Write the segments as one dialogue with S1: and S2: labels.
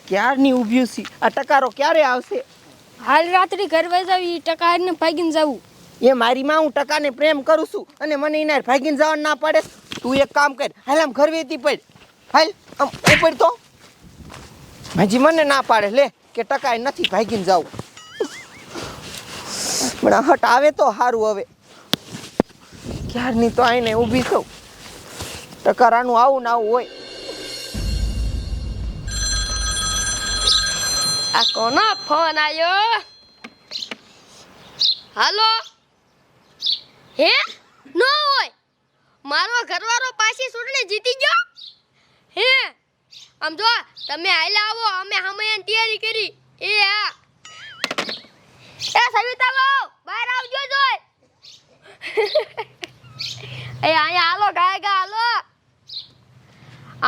S1: ક્યારની ઊભી છે આ ટકારો ક્યારે આવશે?
S2: હાલ રાત્રે ઘર વહી જાવી ટકા હારીને ભાગીને જાવું.
S1: એ મારી માં હું ટકાને પ્રેમ કરું છું અને મને એના ભાગીને જવાનું ના પાડે. તું એક કામ કર, હાલ આમ ઘર વેતી પડ, હાલ આમ ઉપર તો હજી મને ના પાડે લે કે ટકાએ નથી ભાગીને જાવું. પણ હટ આવે તો સારું. હવે ક્યારની તો આઈને ઊભી થઉં, ટકારાનું આવું ને આવું હોય.
S2: આ કોનો ફોન આવ્યો? હાલો, હે નો હોય મારો ઘરવાળો પાછી ચૂંટણી જીતી ગયો હે? આમ જો તમે હાલ્યા આવો, અમે હમણાં તૈયારી કરી. એ હા એ સવિતા લો બહાર આવજો જોય. એ અહીંયા હાલો ગાયગા હાલો.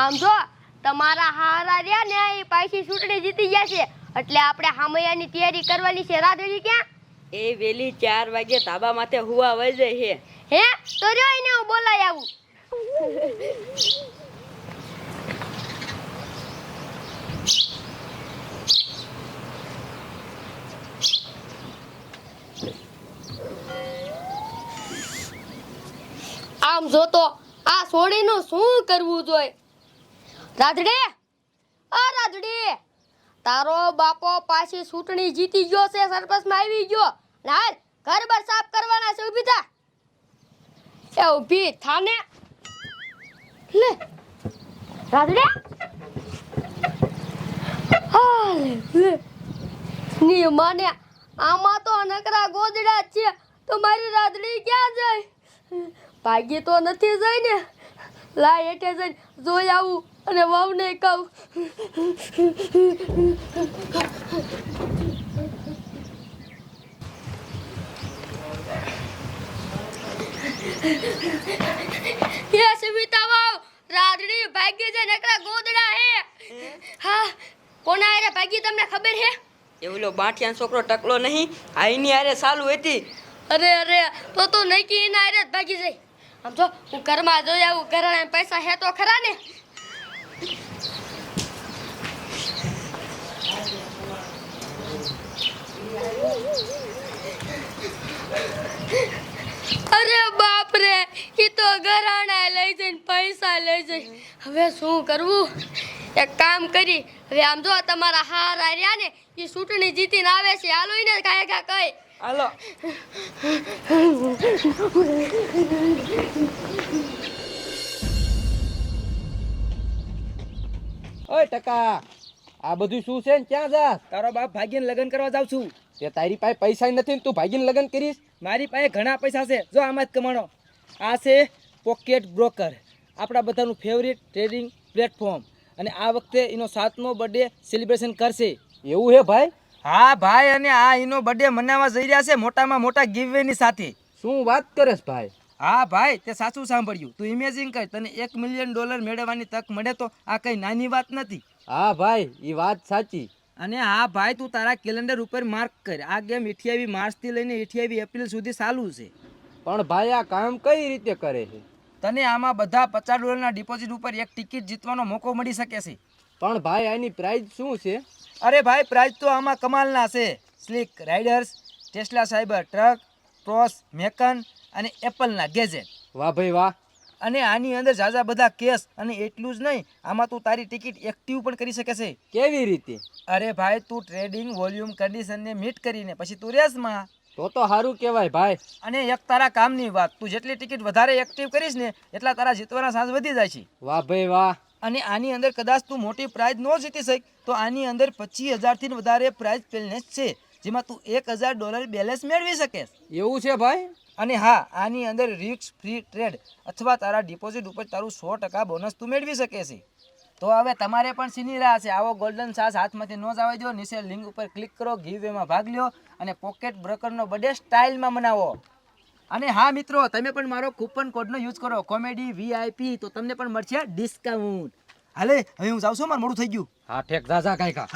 S2: આમ જો તમારા હારા રહ્યા ને એ પાછી ચૂંટણી જીતી ગયા છે એટલે આપણે હામૈયાની તૈયારી કરવાની છે. રાધડી ક્યાં?
S3: એ વેલી 4 વાગે ધાબા માથે હુવા વઈ જાય
S2: હે તો રહ્યો એને હું બોલાઈ આવું. આમ જોતો આ સોડીનું શું કરવું જોઈએ? રાધડી, આ રાધડી, તારો બાપો પાછી ચૂંટણી જીતી ગયો છે, સરપંચમાં આવી ગયો. હાલ ઘર બાર સાફ કરવાના છે. ઊભી થા. એ ઊભી થાને. લે રાધડી, હાલે લે ની માને આમાં તો નકરા ગોદડા જ છે. તો મારી રાધડી ક્યાં જાય? ભાગી તો નથી જઈ ને. લાય હેઠે જઈને જોઈ આવું અને વહુને કહું. એ સવિતા વહુ, રાધડી ભાગી છે, નકરા ગોદડા હે. હા કોના આરે ભાગી તમને ખબર હે?
S3: એવલો બાઠિયાનો છોકરો ટકલો નહીં, આઈની આરે ચાલુ હતી.
S2: અરે અરે તો તું નક્કી એના આરે જ ભાગી જાય. આમ જો હું ઘરમાં જોઈ આવું, ઘરના પૈસા હે તો ખરા ને. અરે બાપ રે, ઈ તો ઘરાણા લઈ જઈને પૈસા લઈ જાય. હવે શું કરવું? એક કામ કરી, હવે આમ જો તમારા હારા રહ્યા ને એ ચૂંટણી જીતીને આવે છે, હાલો એને કાંઈ કઈ.
S3: હાલો.
S4: ઓય ટકા, આ બધું શું છે ને ક્યાં જા?
S5: તારો બાપ ભાગીને લગ્ન કરવા જાઉં છું.
S4: તે તારી પાસે પૈસા નથી ને તું ભાગીને લગ્ન કરીશ?
S5: મારી પાસે ઘણા પૈસા છે, જો આમાં જ કમાણો. આ છે પોકેટ બ્રોકર, આપણા બધાનું ફેવરિટ ટ્રેડિંગ પ્લેટફોર્મ, અને આ વખતે એનો 7મો બર્થડે સેલિબ્રેશન કરશે.
S4: એવું હે ભાઈ?
S5: હા ભાઈ, અને આ એનો બર્થડે મનાવવા જઈ રહ્યા છે મોટામાં મોટા ગિવવેની સાથે.
S4: શું વાત કરેશ ભાઈ?
S5: હા ભાઈ, તે સાચું સાંભળ્યું. તું ઇમેજિન કર, તને $1 મિલિયન મેળવવાની તક મળે તો આ કઈ નાની વાત નથી.
S4: હા ભાઈ, એ વાત સાચી.
S5: અને હા ભાઈ, તું તારા કેલેન્ડર ઉપર માર્ક કર, આ ગેમ 28 માર્ચથી લઈને 28 એપ્રિલ સુધી ચાલુ છે.
S4: પણ ભાઈ આ કામ કઈ રીતે કરે છે?
S5: તને આમાં બધા $50 ડિપોઝિટ ઉપર એક ટિકિટ જીતવાનો મોકો મળી શકે છે.
S4: પણ ભાઈ આની પ્રાઇઝ શું છે?
S5: અરે ભાઈ, પ્રાઇઝ તો આમાં કમાલના છે. Sleek riders, Tesla cyber truck, Porsche Macan અને એપલના ગેજેટ.
S4: વાહ ભાઈ વાહ.
S5: અને આની અંદર ઝાઝા બધા કેસ, અને એટલું જ નહીં, આમાં તું તારી ટિકિટ એક્ટિવ પણ કરી શકે છે.
S4: કેવી રીતે?
S5: અરે ભાઈ, તું ટ્રેડિંગ વોલ્યુમ કન્ડિશનને મીટ કરીને પછી તું રેસમાં.
S4: તો સારું કહેવાય ભાઈ.
S5: અને એક તારા કામની વાત, તું જેટલી ટિકિટ વધારે એક્ટિવ કરીશ ને એટલા તારા જીતવાના ચાન્સ વધી જાય છે.
S4: વાહ ભાઈ વાહ.
S5: અને આની અંદર કદાચ તું મોટી પ્રાઇઝ ન જીતી શક તો આની અંદર 25,000થી વધારે પ્રાઇઝ પેલેસ છે, જેમાં તું $1,000 બેલેન્સ મેળવી શકીશ.
S4: એવું છે ભાઈ?
S5: અને હા, આની અંદર રિસ્ક ફ્રી ટ્રેડ અથવા તારા ડિપોઝિટ ઉપર તારું 100% બોનસ તું મેળવી શકે છે. તો હવે તમારે પણ સીની રાહ છે. આવો ગોલ્ડન ચાન્સ હાથમાંથી ન જવા દો. નીચે લિંક ઉપર ક્લિક કરો, ગીવવેમાં ભાગ લ્યો અને પોકેટ બ્રોકરનો બર્થડે સ્ટાઇલમાં મનાવો. અને હા મિત્રો, તમે પણ મારો કૂપન કોડનો યુઝ કરો, કોમેડી VIP, તો તમને પણ મળશે ડિસ્કાઉન્ટ. હાલે હવે હું જાઉં છું, મારું મોડું થઈ ગયું.
S4: હા ઠેક, જા કાંઈ કા.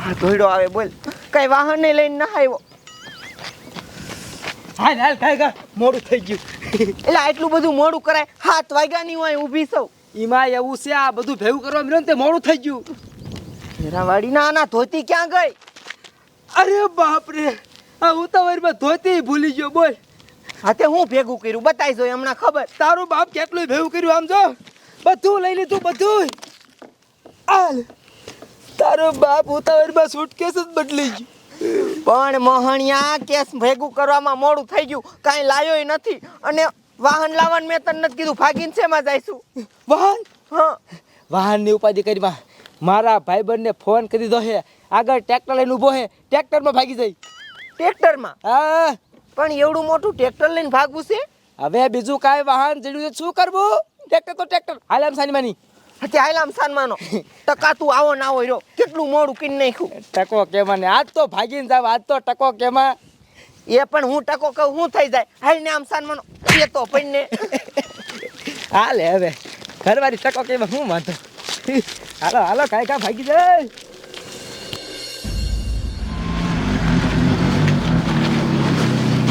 S1: આ ધોઈડો આવે બોલ, કઈ વાહન લઈને ના આવ્યો.
S5: હાલ હાલ કાંઈ મોડું થઈ ગયું.
S1: એટલે આટલું બધું મોડું કરાય 7 વાગ્યાની હોય ઊભી સૌ
S5: એમાં એવું છે આ બધું ભેગું કરવા મળ્યું ને તે મોડું થઈ ગયું.
S1: હેરાવાડી ના આના ધોતી ક્યાં ગઈ?
S5: અરે બાપ રે આ ઉતાવળમાં ધોતી ભૂલી ગયો બોલ.
S1: હા તે હું ભેગું કર્યું બતાવી જો હમણાં ખબર.
S5: તારું બાપ કેટલું ભેગું કર્યું આમ જો બધું લઈ લીધું બધું. આલ તારો બાપ ઉતાવળમાં સુટકેસ જ બદલી ગયું.
S1: પણ મોહણિયા કેસ ભેગું કરવામાં મોડું થઈ ગયું કાંઈ લાયોય નથી અને વાહન લાવવાનું મેં તને નથી કીધું ભાગીને શેમાં જઈશું?
S5: વાહન
S1: હા
S5: વાહનની ઉપાધિ કરી મારા ભાઈબંધને ફોન કરી દીધો હે આગળ ટ્રેક્ટર લઈને ઊભો હે ટ્રેક્ટરમાં ભાગી જાય.
S1: ટ્રેક્ટરમાં?
S5: હા
S1: પણ એવડું મોટું ટ્રેક્ટર લઈને ભાગવું છે?
S5: હવે બીજું કાંઈ વાહન જડ્યું છે શું કરવું? ટ્રેક્ટર તો ટ્રેક્ટર હાલ આમ સાની માની
S1: હતે હાયલામ સાનમાનો ટકા તું આવો ના હોય કેટલું મોડું કરી નાખ્યું.
S5: ટકો કેમાં ને આજ તો ભાગીને જાવ આજ તો ટકો કેમાં.
S1: એ પણ હું ટકો કહું હું થઈ જાય હાલ ને આમ સાનમાનો એ તો પૈને
S5: હાલે હવે ઘરવાળી ટકો કેમાં હું વાંધો. હાલો હાલો કાંઈ કાં ભાગી જાય.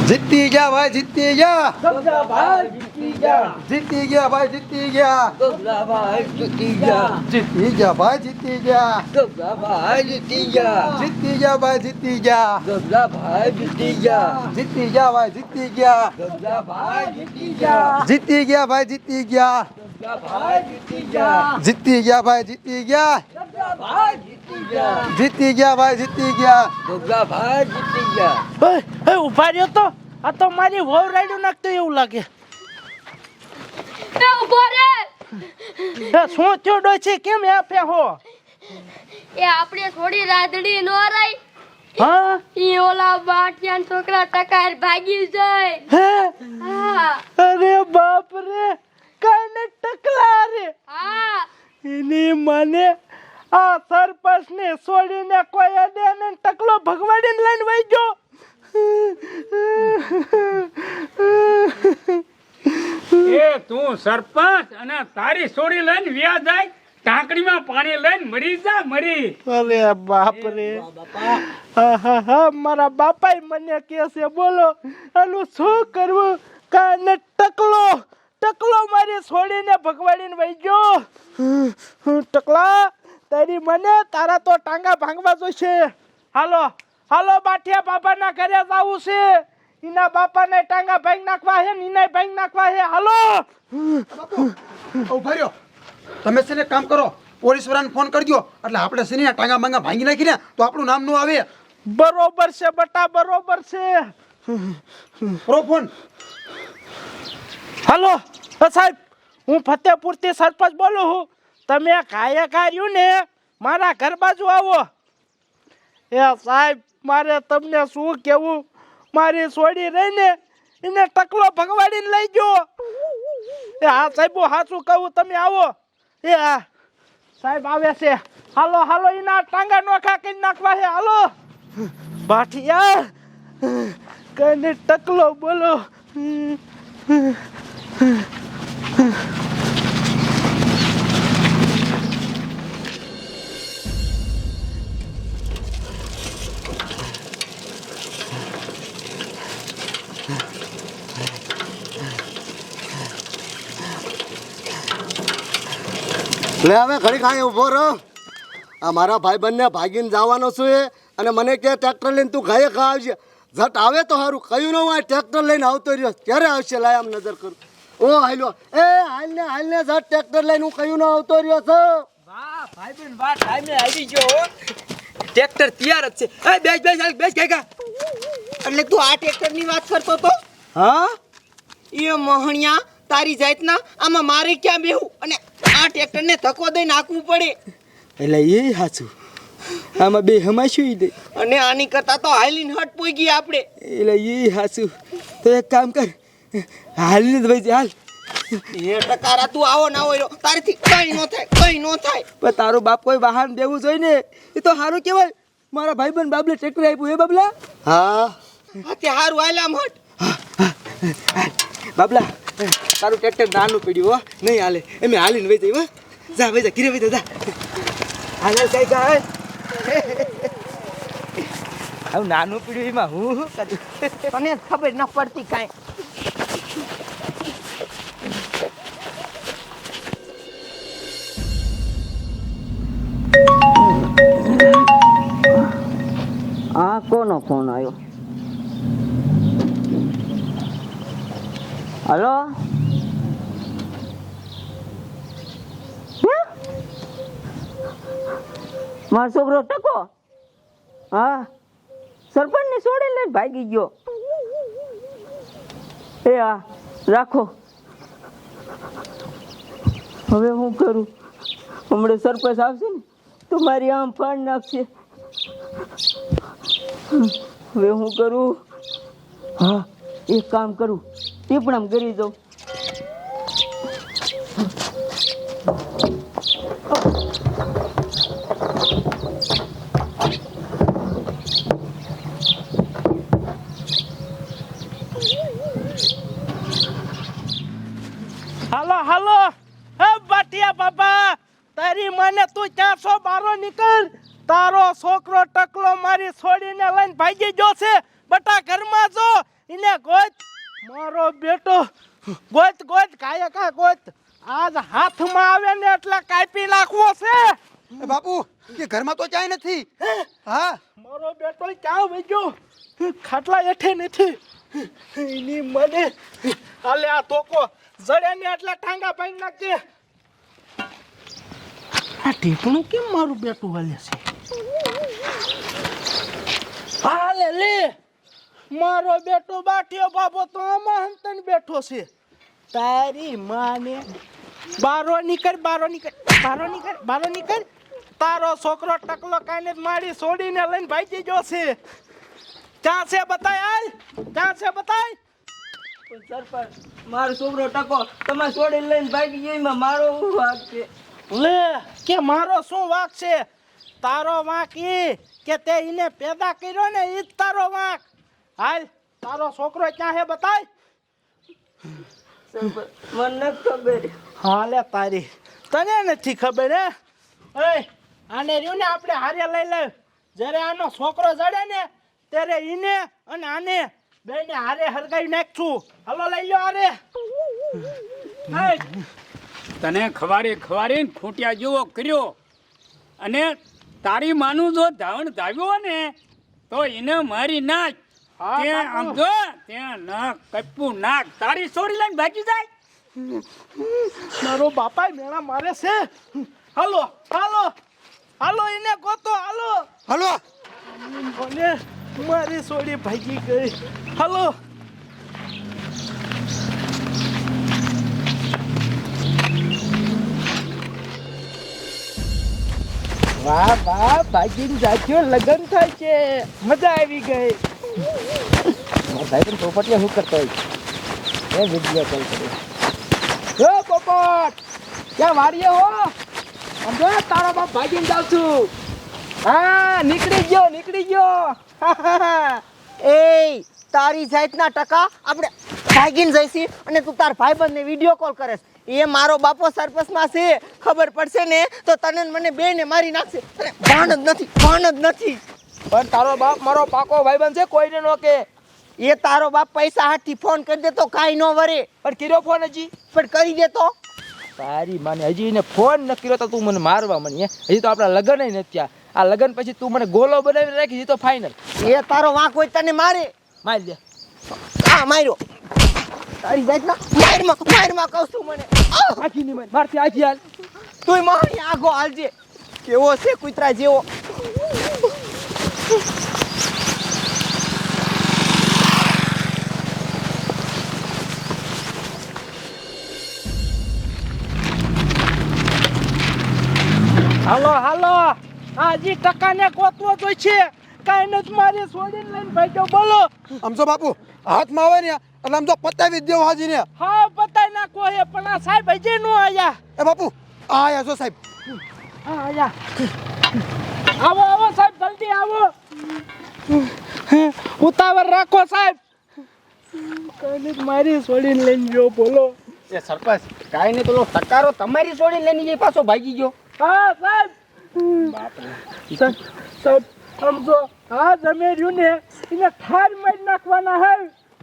S6: જીતી ગયા ભાઈ જીતી ગયા
S5: ભાઈ જીતી ગયા
S6: જીતી ગયા ભાઈ જીતી ગયા
S5: ભાઈ જીતી ગયા
S6: જીતી ગયા ભાઈ જીતી ગયા
S5: ભાઈ જીતી ગયા
S6: જીતી ગયા ભાઈ જીતી ગયા
S5: ભાઈ જીતી ગયા
S6: જીતી ગયા ભાઈ જીતી ગયા
S5: ભાઈ જીતી ગયા
S6: જીતી ગયા ભાઈ જીતી ગયા
S5: ભાઈ જીતી ગયા
S6: જીતી ગયા ભાઈ જીતી ગયા
S5: ભાઈ જીતી ગયા
S6: જીતી ગયા ભાઈ જીતી ગયા
S5: ભાઈ જીતી ગયા.
S7: ઉભા રહ્યો તો આ તો મારી વહુ રાડ્યું નાખતું એવું લાગે.
S2: એ ઉભો રે.
S7: શું થયો ડોશી કેમ આપે હો?
S2: એ આપણે થોડી રાધડી નો રહી.
S7: હા
S2: ઈ ઓલા બાટિયાન છોકરા ટકાર ભાગી જાય.
S7: હે
S2: હા
S7: અરે બાપ રે કાને ટકલા રે.
S2: હા
S7: એની મને આ સરપંચ ને છોડીને કોઈ અડે ને ટકલો ભગવાડીને લઈને વઈ ગયો.
S8: એ તું સરપંચ અને તારી છોડી લઈને વ્યા જાય ટાંકડીમાં પાણી લઈને મરી જા મરી.
S7: અરે બાપ રે હા મારા બાપાએ મને કહે છે બોલો આનું શું કરવું કાને ટકલો મારી છોડીને ભગવાડીને વઈ ગયો. ટકલા તારી મને તારા તો ટાંગા ભાંગવા જોઈશે. હાલો હાલો બાઠિયા બાપાના ઘરે જાવું છે. એના બાપાને ટાંગા ભાંગ નાખવા હે ને એના ભાંગ નાખવા હે. હાલો
S6: ઉભા રહ્યો તમે છે ને કામ કરો પોલીસ વાળાને ફોન કરી દો એટલે આપણે છે ને ટાંગા માંગા ભાંગી નાખી ને તો આપણું નામ નું આવે.
S7: બરોબર છે બટા બરોબર છે.
S6: કરો ફોન.
S7: હાલો સાહેબ હું ફતેપુરથી સરપંચ બોલું છું. તમે કાયા કાર્યું ને મારા ઘર બાજુ આવો. એ સાહેબ મારે તમને શું કેવું મારી છોડી રહીને એને ટકલો ભગવાડીને લઈ ગયો. એ હા સાહેબ હું સાચું કહું તમે આવો. એ હા સાહેબ આવે છે. હાલો હાલો એના ટાંગા નોખા કરી નાખવા છે. હાલો ભાઠિયા કને ટકલો બોલો.
S9: લે હવે ઘડી ખાઈ ઊભો રહો. આ મારા ભાઈબંધને ભાગીને જવાનો છું એ અને મને કે ટ્રેક્ટર લઈને તું ઘાયે ઘા આવશે. ઝટ આવે તો સારું કહ્યું ન હોય ટ્રેક્ટર લઈને આવતો રહ્યો ક્યારે આવશે લાય આમ નજર કરું. ઓ હાલો એ હાલને ઝટ ટ્રેક્ટર લઈને હું કહ્યું ન આવતો રહ્યો છો.
S5: વાહ ભાઈબંધ વાહ ટાઈમે આવી ગયો હો. ટ્રેક્ટર તૈયાર જ છે. એ બેસ કાકા.
S1: એટલે તું આ ટ્રેક્ટરની વાત કરતો તો?
S5: હા
S1: એ મોહણિયા તારી જાતના આમાં મારે ક્યાં બેહું અને આ ટ્રેક્ટરને ધક્કો દઈ નાખવું પડે.
S5: એટલે એ સાચું આમાં બે હમાશું દે
S1: અને આની કરતા તો હાલીને હટ પોઈ ગઈ આપણે.
S5: એટલે એ સાચું તો એક કામ કર હાલીને જ ભાઈ હાલ.
S1: એ ટકારા તું આવો ના હોય તારીથી કઈ નો થાય.
S5: પણ તારો બાપ કોઈ વાહન દેવું જોઈએ ને એ તો સારું કહેવાય. મારા ભાઈબંધ બાબલે ટ્રેક્ટર આપ્યું એ બાબલા.
S9: હા
S1: તે હારું હાલામ હટ.
S5: બાબલા તારું ટ્રેક્ટર નાનું પડ્યું હો નહીં હાલે એમ હાલીને વહી જાય. જા ભાઈ જા ઘીરે વહી જા. હાલ કઈ કા
S1: હવે નાનું પીડ્યું એમાં હું શું કરું તને જ ખબર ન પડતી કાંઈ. આ કોનો ફોન આવ્યો? હલો, મારો છોકરો ટકો હા સરપંચ ને છોડે લઈને ભાગી ગયો. એ હા રાખો. હવે હું કરું? હમણાં સરપંચ આવશે ને તો મારી આમ ફાડ નાખશે. હવે હું કરું? હા એક કામ કરું, ટીપણામ કરી દઉં.
S7: હાલો હાલો, હે બાટિયા બાબા, તારી મને તું 412 નીકળ. તારો છોકરો ટકલો મારી છોડીને લઈને ભાગી ગયો છે. બટા ઘરમાં જો, એને ગોત. મારો બેટો ગોત ગોત કાયકા ગોત. આજ હાથમાં આવે ને એટલે કાપી નાખવો છે.
S6: એ બાપુ કે ઘરમાં તો ચાય નથી. હા
S7: મારો બેટો ક્યાં વઈ ગયો? ખાટલા હેઠે નથી. એની મને હાલે આ તોકો જડે ને એટલે ટાંગા ભાઈ નાખજે. આ ટીપણું કેમ મારું બેટું હાલે છે? હાલે લે, મારો બેટો બાઠિયો બાબો તો આમાં હંતન બેઠો છે. તારી માને બારો નીકળ, બારો નીકળ, બારો નીકળ, બારો નીકળ. તારો છોકરો ટકલો કાઈને મારી છોડીને લઈને ભાગી ગયો છે. ક્યાં છે બતાય? હાલ ક્યાં છે બતાય?
S1: સરપંચ મારો છોકરો ટકો તમારે છોડીને લઈને ભાગી ગયો, એમાં મારો શું વાંક છે?
S7: લે કે મારો શું વાંક છે? તારો વાંક ઈ કે તે એને પેદા કર્યો ને ઈ જ તારો વાંક. હાલ તારો છોકરો ક્યાં છે બતાય?
S1: સરપંચ મને નથી ખબર.
S7: હાલે તારી તને નથી ખબર હે? એ આને રહ્યું ને આપણે હારે લઈ લે. જ્યારે આનો છોકરો જડે ને ત્યારે ઈને અને આને બેને હારે હરગાઈ નાખશું. હલો લઈ લો હારે.
S8: તને ખવારી ખવારીને ખૂટ્યા જેવો કર્યો, અને તારી માનું જો ધાવણ ધાવ્યો ને તો એને મારી નાખ. તે આમ જો ત્યાં નાક કપ્પું નાક તારી છોડી લઈને ભાગી જાય.
S7: મારો બાપા મેળા મારે છે. હાલો હાલો હાલો, એને ગોતો હાલો.
S6: હલો
S7: મને મારી છોડી ભાગી ગઈ. હાલો. વાહ વાહ, ભાગીને જાચ્યો, લગન થાય છે, મજા આવી ગઈ. મારા ભાઈ પણ પોપટિયા શું કરતો હોય એ વિડીયો કોલ કર્યો. હે પોપટ, ક્યાં વાડીએ હો? સમજો તારો બાપ ભાગીને જાઉં છું. હા નીકળી ગયો, નીકળી ગયો.
S1: એ તારી જાતના ટકા આપણે ભાગીને જઈશી અને તું તાર ભાઈબંધને વિડીયો કોલ કરે છે. એ મારો બાપો સરપંચમાં છે, ખબર પડશે ને તો તને ને મને બેને મારી નાખશે. તને ભાન જ નથી, ભાન જ નથી.
S7: પણ તારો બાપ મારો પાકો ભાઈબંધ છે, કોઈને નો કે.
S1: એ તારો બાપ પૈસા હાથથી ફોન કરી દે તો કાંઈ ન વરે.
S7: પણ કર્યો ફોન હજી?
S1: પણ કરી દે તો
S7: તારી માને હજી એને ફોન ન કર્યો તો તું મને મારવા મળી. હજી તો આપણા લગ્ન નથી થયા. આ લગ્ન પછી તું મને ગોલો બનાવી રાખી, તો ફાઇનલ.
S1: એ તારો વાંક હોય તને મારે.
S7: મારી દે.
S1: હા માર્યો. તારી જાતના મારમાં કહું છું મને.
S7: આખી ની મારથી આખી હાલ.
S1: તુંય મારી આગો હાલજે. કેવો છે કૂતરા જેવો.
S7: હાલો હાલો, હજી ટકાને ગોતવો જોઈ છે. કાંઈ નથી મારી છોડીને લઈને ભાગ્યો. બોલો.
S6: આમ જો બાપુ હાથમાં આવે ને એટલે આમ જો પતાવી જ દેવો હાજીને.
S7: હા બતાઈ નાખો હે, પણ આ સાહેબ હજી નો આયા.
S6: એ બાપુ આ આયા જો સાહેબ.
S7: હા આયા. આવો આવો સાહેબ, જલ્દી આવો. ઉતાવળ રાખો સાહેબ. કાંઈ નથી મારી છોડીને લઈને ગયો. બોલો.
S4: એ સરપંચ કાંઈ નહીં, પેલો ટકારો તમારી છોડીને લઈને જઈ પાછો ભાગી ગયો.
S7: હા સાહેબ. સાહેબ સમજો આ જમે રહ્યું ને એને ઠાર મારી નાખવાના હે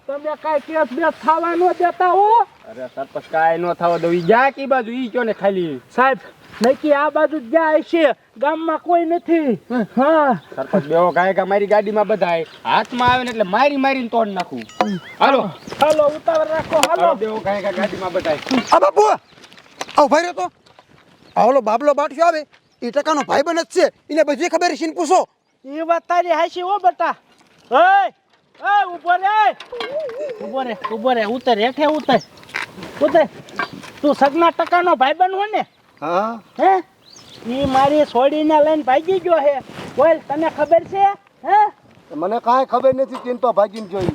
S7: તમે કાંઈ કેસ બેસ થવા ન દેતા હો
S4: અરે સરપંચ કાંઈ ન થવા દઉં ઈ જા કી બાજુ ઈ કયો ને ખાલી
S7: સાહેબ નક્કી આ બાજુ જ જાય છે ગામમાં કોઈ નથી હા
S4: સરપંચ બેવો કાંઈ મારી ગાડીમાં બધાય હાથમાં આવે ને એટલે મારી મારીને તોડ નાખું હાલો
S7: હાલો ઉતાવળ રાખો હાલો
S4: બેવો કાંઈ ગાડીમાં બધાય
S6: આ બાપુ આવ ભાઈ રહ્યો તો આ ઓલો બાબલો બાટશો આવે એ ટકાનો ભાઈબંધ જ છે એને બધી ખબર છે ને પૂછો
S7: એ વાત તારી હાચી હો બેટા ઓય ઓય ઊભો રે ઉતર હેઠે ઉતર તું સગના ટકાનો ભાઈબંધ હો ને
S9: હા
S7: હે ઈ મારી છોડીને લઈને ભાગી ગયો હે બોલ તને ખબર છે હે
S9: મને કાંઈ ખબર નથી ચિંતો ભાગીને જોઈ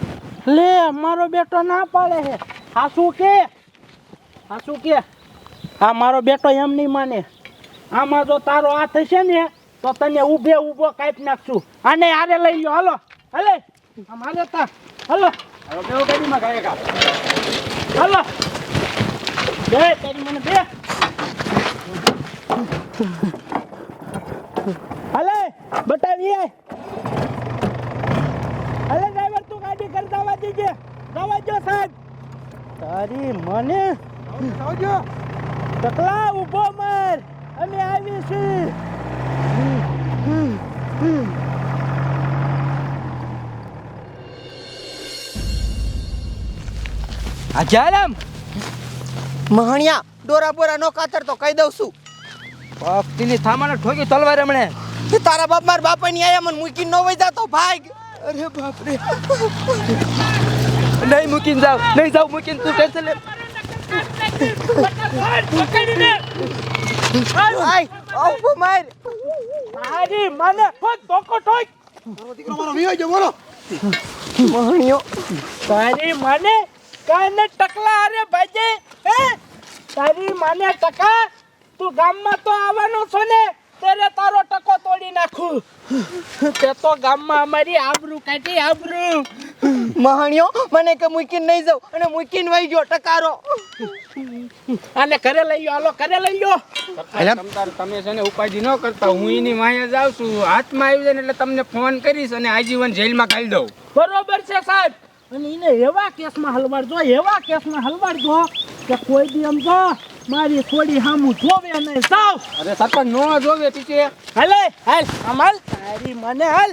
S7: લે મારો બેટો ના પાડે હે હાસુ કે આ મારો બેટો એમ નહીં માને આમાં જો તારો હાથ હશે ને તો તને ઊભો કાપી નાખશું આને હારે લઈ લ્યો હાલો હાલે આમ હાલે તા હાલો
S4: બેવો ગાડીમાં કાંઈ
S7: હાલો બે તારી મને બે હાલે બતાવી હાલે ડ્રાઈવર તું ગાડી કર દવા દીજે દવા જો સાહેબ તારી મને આવજો ટકલા ઊભો મર અમે આવી છીએ
S5: આ જાલમ
S1: મહણિયા ડોરા બોરા નો કાતર તો કહી દઉં છું
S5: પગની થામાને ઠોકી તલવાર હમણે
S1: કે તારા બાપ મારા બાપા ની આયા મને મૂકીને ન વઈ જાતો ભાગ
S5: અરે બાપ રે નહીં મૂકીને જાવ મૂકીને તું ટેન્શન લે
S1: આય આવ માર
S7: તારી મને ધોકો ઠોક
S6: દીકરો મારો વિયો જો બોલો
S1: મહણિયો
S7: તારી મને કાને ટકલા અરે ભાજે હે તારી માને ટકા તું ગામમાં તો આવવાનો છો ને તેરે તારો ટકો તોડી નાખું તે તો ગામમાં અમારી આબરૂ કાઢી આબરૂ
S1: મહણિયો મને કે મૂકીને નહીં જાવ અને મૂકીને વઈ ગયો ટકારો
S7: આને ઘરે લઈ ગયો હાલો ઘરે લઈ ગયો
S4: તમે છે ને ઉપાધિ ન કરતા હું એની વાંહે જાઉં છું હાથમાં આવી જાય ને એટલે તમને ફોન કરીશ અને આજીવન જેલમાં ઘાલી દઉં
S7: બરોબર છે સાહેબ અને એને એવા કેસમાં હલવાડજો કે કોઈ દી આમ જો મારી થોડી હામું જોવે નહીં સાવ
S4: અરે સરપંચ નો જોવે પીછે
S7: હાલ આમ હાલ તારી મને હાલ